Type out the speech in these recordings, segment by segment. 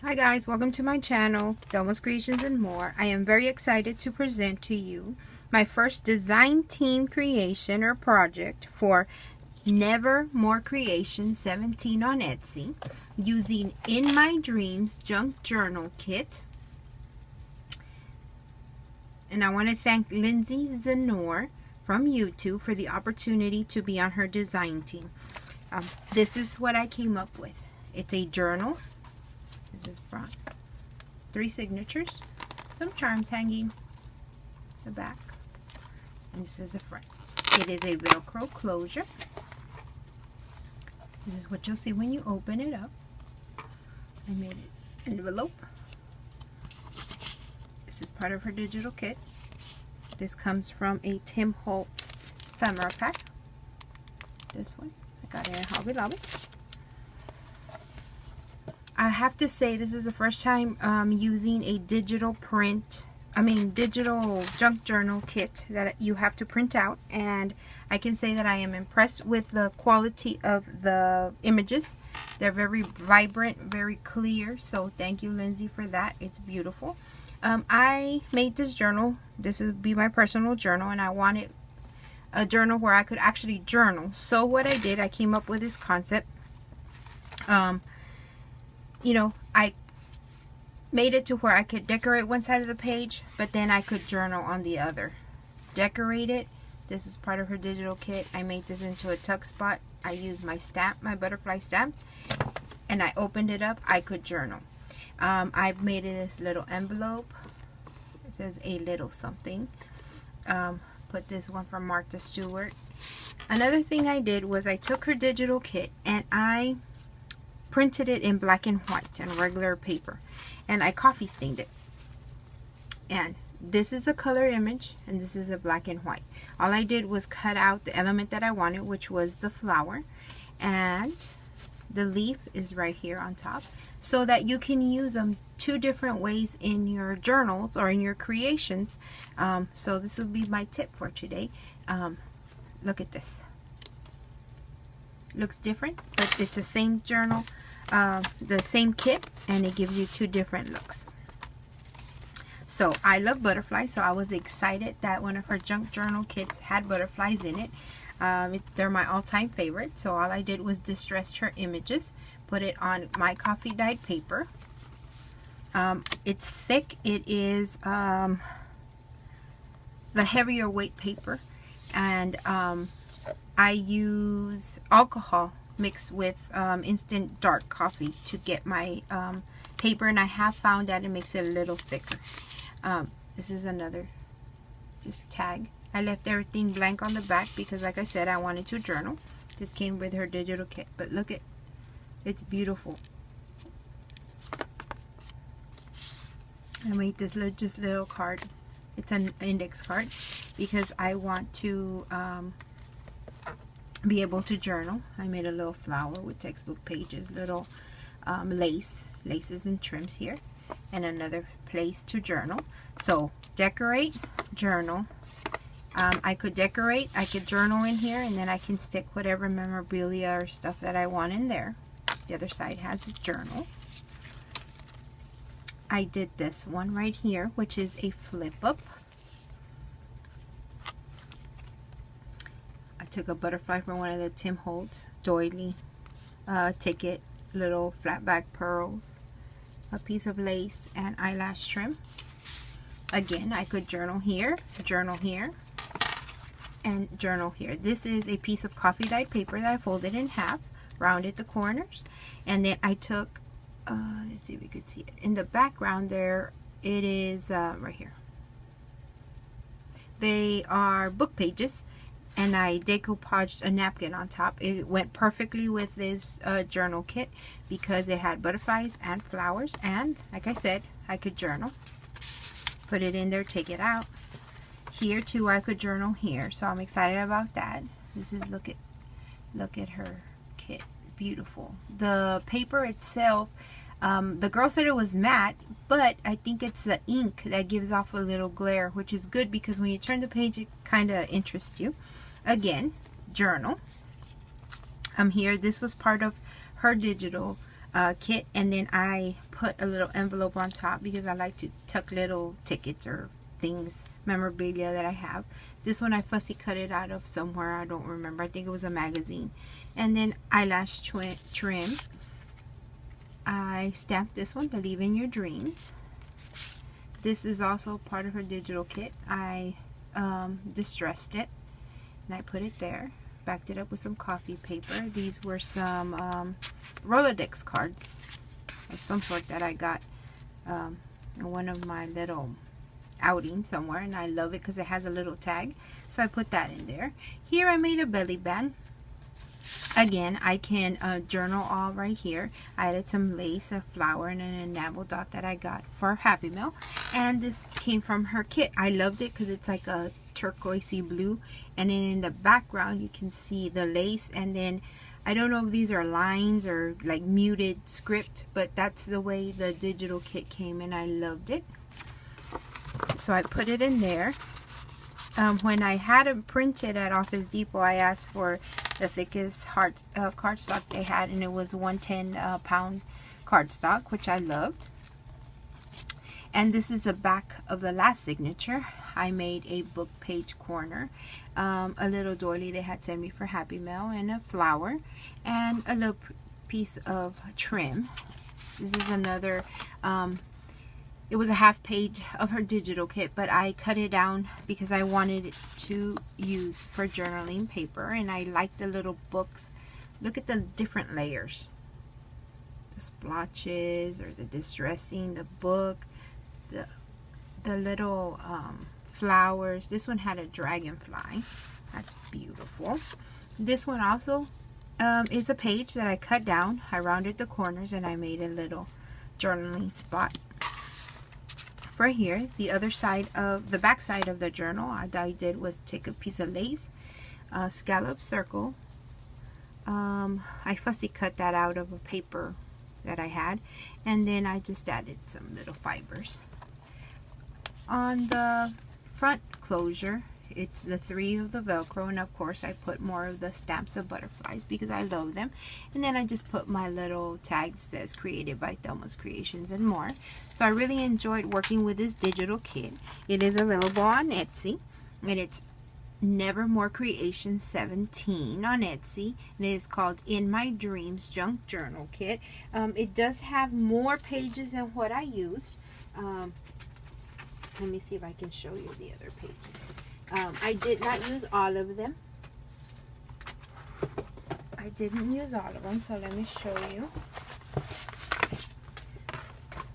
Hi guys, welcome to my channel, Nevermore Creations and more. I am very excited to present to you my first design team creation or project for Nevermore Creations 17 on Etsy using In My Dreams Junk Journal Kit. And I want to thank Linsey from YouTube for the opportunity to be on her design team. This is what I came up with. It's a journal. This is front. 3 signatures. Some charms hanging the back. And this is the front. It is a Velcro closure. This is what you'll see when you open it up. I made an envelope. This is part of her digital kit. This comes from a Tim Holtz ephemera pack. This one. I got it in Hobby Lobby. I have to say this is the first time using a digital junk journal kit that you have to print out, and I can say that I am impressed with the quality of the images. They're very vibrant, very clear, so thank you, Linsey, for that. It's beautiful. I made this journal. This will be my personal journal, and I wanted a journal where I could actually journal. So what I did, I came up with this concept. You know, I made it to where I could decorate one side of the page, but then I could journal on the other. Decorate it. This is part of her digital kit. I made this into a tuck spot. I used my stamp, my butterfly stamp, and I opened it up. I could journal. I've made this little envelope. It says a little something. Put this one from Martha Stewart. Another thing I did was I took her digital kit and I printed it in black and white and regular paper, and I coffee stained it. And this is a color image and this is a black and white. All I did was cut out the element that I wanted, which was the flower, and the leaf is right here on top, so that you can use them 2 different ways in your journals or in your creations. So this will be my tip for today. Look at this. Looks different, but it's the same journal, the same kit, and it gives you 2 different looks. So I love butterflies, so I was excited that one of her junk journal kits had butterflies in it. They're my all-time favorite. So all I did was distress her images, put it on my coffee dyed paper. It's thick. It is the heavier weight paper, and I use alcohol mixed with instant dark coffee to get my paper, and I have found that it makes it a little thicker. This is another just tag. I left everything blank on the back because, like I said, I wanted to journal. This came with her digital kit, but look at, it's beautiful. I made this little card. It's an index card because I want to be able to journal. I made a little flower with textbook pages, little laces and trims here, and another place to journal. So decorate, journal. I could decorate, I could journal in here, and then I can stick whatever memorabilia or stuff that I want in there. The other side has a journal. I did this one right here, which is a flip up. Took a butterfly from one of the Tim Holtz doily ticket, little flat back pearls, a piece of lace, and eyelash trim. Again, I could journal here, and journal here. This is a piece of coffee dyed paper that I folded in half, rounded the corners, and then I took let's see if we could see it in the background there. It is right here. They are book pages, and I decoupaged a napkin on top. It went perfectly with this journal kit because it had butterflies and flowers, and like I said, I could journal. Put it in there, take it out. Here too, I could journal here, so I'm excited about that. This is, look at her kit, beautiful. The paper itself, the girl said it was matte, but I think it's the ink that gives off a little glare, which is good because when you turn the page, it kind of interests you. Again, journal. Here, this was part of her digital kit, and then I put a little envelope on top because I like to tuck little tickets or things, memorabilia that I have. This one I fussy cut it out of somewhere, I don't remember, I think it was a magazine. And then eyelash trim, I stamped this one, Believe in Your Dreams. This is also part of her digital kit. I distressed it and I put it there, backed it up with some coffee paper. These were some Rolodex cards of some sort that I got in one of my little outing somewhere, and I love it because it has a little tag, so I put that in there. Here I made a belly band. Again, I can journal all right here. I added some lace, a flower, and an enamel dot that I got for Happy Meal, and this came from her kit. I loved it because it's like a turquoisey blue, and then in the background you can see the lace, and then I don't know if these are lines or like muted script, but that's the way the digital kit came, and I loved it. So I put it in there. When I had them printed at Office Depot, I asked for the thickest cardstock they had, and it was 110 pound cardstock, which I loved. And this is the back of the last signature. I made a book page corner, a little doily they had sent me for Happy Meal, and a flower, and a little piece of trim. This is another it was a half page of her digital kit, but I cut it down because I wanted it to use for journaling paper, and I like the little books. Look at the different layers, the splotches or the distressing, the book, the little flowers. This one had a dragonfly. That's beautiful. This one also is a page that I cut down. I rounded the corners and I made a little journaling spot. For here, the other side of the back side of the journal, I did was take a piece of lace, a scallop circle. I fussy cut that out of a paper that I had, and then I just added some little fibers. On the front closure, it's the 3 of the Velcro, and of course I put more of the stamps of butterflies because I love them. And then I just put my little tag that says created by Nevermore Creations and more. So I really enjoyed working with this digital kit. It is available on Etsy, and it's Nevermore Creations 17 on Etsy, and it is called In My Dreams Junk Journal Kit. It does have more pages than what I used. Let me see if I can show you the other pages. I did not use all of them. I didn't use all of them, so let me show you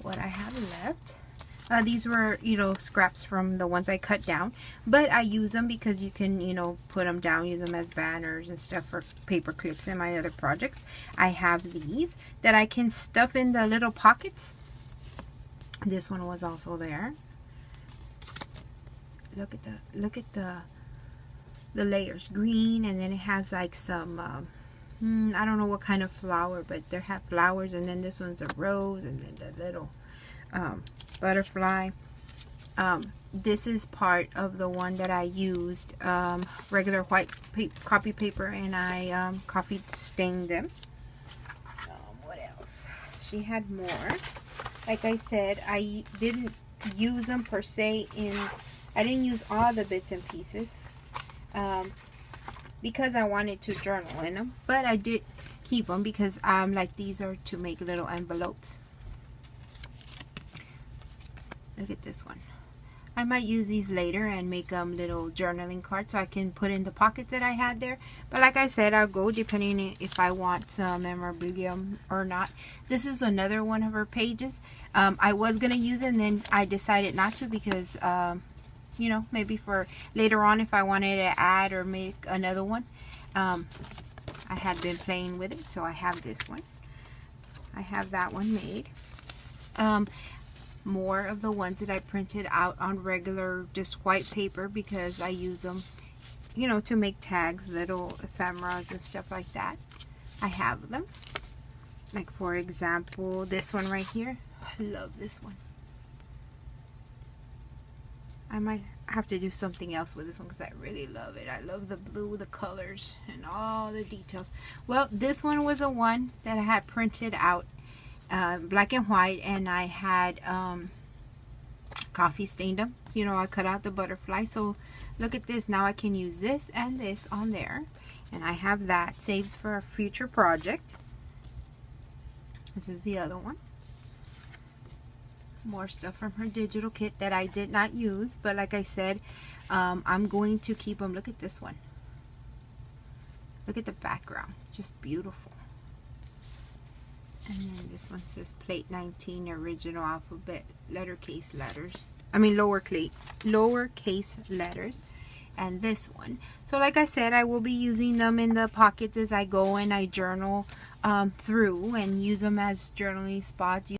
what I have left. These were, scraps from the ones I cut down, but I use them because you can, put them down, use them as banners and stuff for paper clips in my other projects. I have these that I can stuff in the little pockets. This one was also there. Look at the layers, green, and then it has like some I don't know what kind of flower, but they have flowers, and then this one's a rose, and then the little butterfly. This is part of the one that I used regular white copy paper, and I coffee stained them. What else? She had more. Like I said, I didn't use them per se I didn't use all the bits and pieces because I wanted to journal in them, but I did keep them because like these are to make little envelopes. Look at this one. I might use these later and make little journaling cards so I can put in the pockets that I had there. But like I said, I'll go depending if I want some memorabilia or not. This is another one of her pages. I was going to use it, and then I decided not to because maybe for later on if I wanted to add or make another one. I had been playing with it, so I have this one. I have that one made. More of the ones that I printed out on regular just white paper because I use them, to make tags, little ephemeras and stuff like that. I have them. Like for example, this one right here. I love this one. I might have to do something else with this one because I really love it. I love the blue, the colors, and all the details. Well, this one was a one that I had printed out black and white, and I had coffee stained them. You know, I cut out the butterfly. So look at this. Now I can use this and this on there, and I have that saved for a future project. This is the other one. More stuff from her digital kit that I did not use, but like I said, I'm going to keep them. Look at this one. Look at the background, just beautiful. And then this one says plate 19, original alphabet lowercase letters. I mean lowercase letters. And this one. So like I said, I will be using them in the pockets as I go and I journal through and use them as journaling spots.